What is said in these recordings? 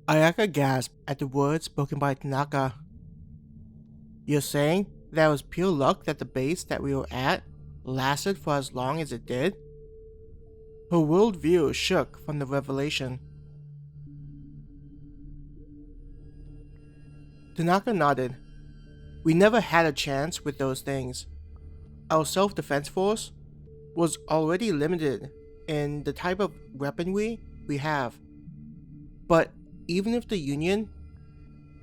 Ayaka gasped at the words spoken by Tanaka. You're saying that it was pure luck that the base that we were at lasted for as long as it did? Her worldview shook from the revelation. Tanaka nodded. We never had a chance with those things. Our self-defense force was already limited in the type of weaponry we have. But even if the Union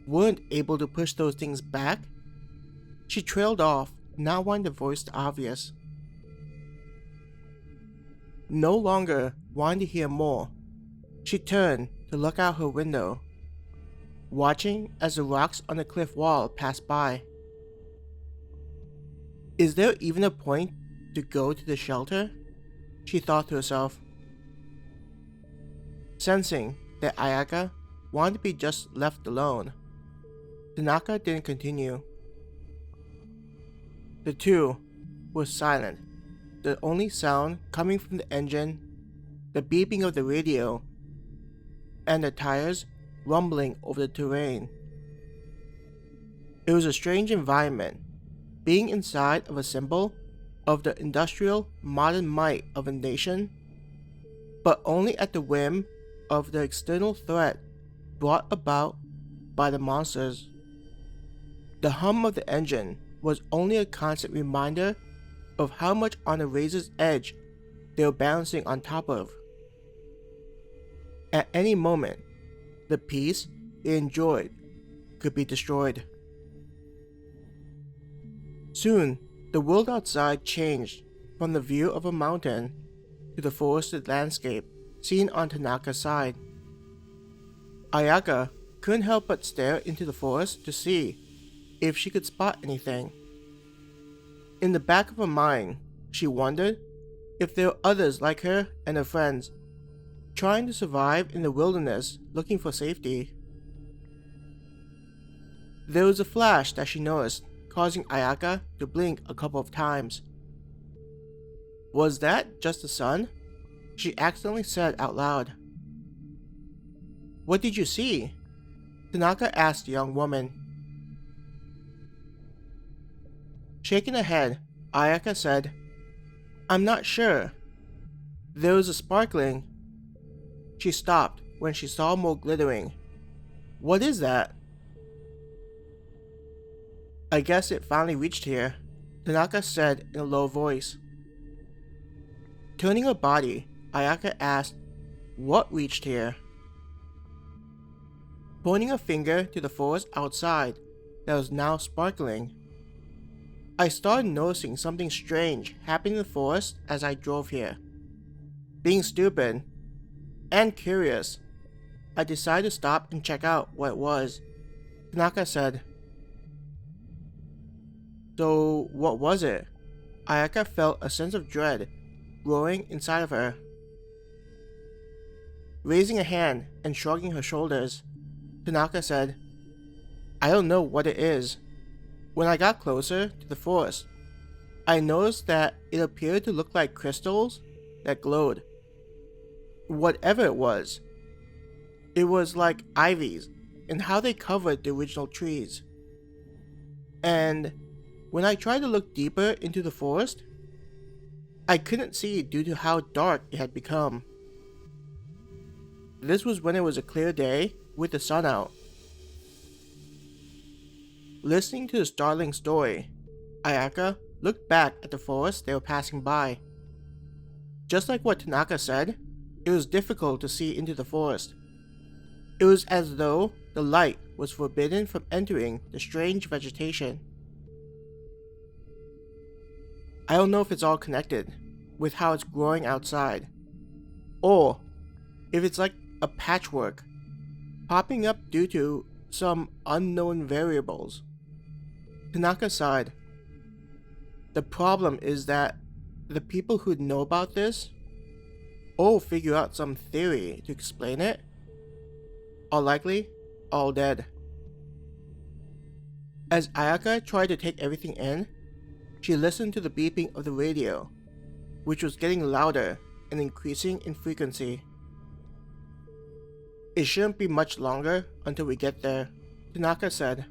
weren't able to push those things back, she trailed off, not wanting to voice the obvious. No longer wanting to hear more, she turned to look out her window, watching as the rocks on the cliff wall passed by. Is there even a point to go to the shelter? She thought to herself. Sensing that Ayaka wanted to be just left alone, Tanaka didn't continue. The two were silent, the only sound coming from the engine, the beeping of the radio, and the tires rumbling over the terrain. It was a strange environment, being inside of a symbol of the industrial modern might of a nation, but only at the whim of the external threat brought about by the monsters. The hum of the engine was only a constant reminder of how much on the razor's edge they were balancing on top of. At any moment, the peace they enjoyed could be destroyed. Soon, the world outside changed from the view of a mountain to the forested landscape seen on Tanaka's side. Ayaka couldn't help but stare into the forest to see if she could spot anything. In the back of her mind, she wondered if there were others like her and her friends, trying to survive in the wilderness looking for safety. There was a flash that she noticed, causing Ayaka to blink a couple of times. Was that just the sun? She accidentally said out loud. What did you see? Tanaka asked the young woman. Shaking her head, Ayaka said, I'm not sure. There was a sparkling. She stopped when she saw more glittering. What is that? I guess it finally reached here, Tanaka said in a low voice. Turning her body, Ayaka asked, what reached here? Pointing a finger to the forest outside that was now sparkling. I started noticing something strange happening in the forest as I drove here. Being stupid and curious, I decided to stop and check out what it was, Tanaka said. So, what was it? Ayaka felt a sense of dread growing inside of her. Raising a hand and shrugging her shoulders, Tanaka said, I don't know what it is. When I got closer to the forest, I noticed that it appeared to look like crystals that glowed. Whatever it was like ivies and how they covered the original trees. And when I tried to look deeper into the forest, I couldn't see due to how dark it had become. This was when it was a clear day with the sun out. Listening to the startling story, Ayaka looked back at the forest they were passing by. Just like what Tanaka said, it was difficult to see into the forest. It was as though the light was forbidden from entering the strange vegetation. I don't know if it's all connected with how it's growing outside, or if it's like a patchwork, popping up due to some unknown variables. Tanaka sighed. The problem is that the people who know about this or figure out some theory to explain it are likely all dead. As Ayaka tried to take everything in, she listened to the beeping of the radio, which was getting louder and increasing in frequency. It shouldn't be much longer until we get there, Tanaka said.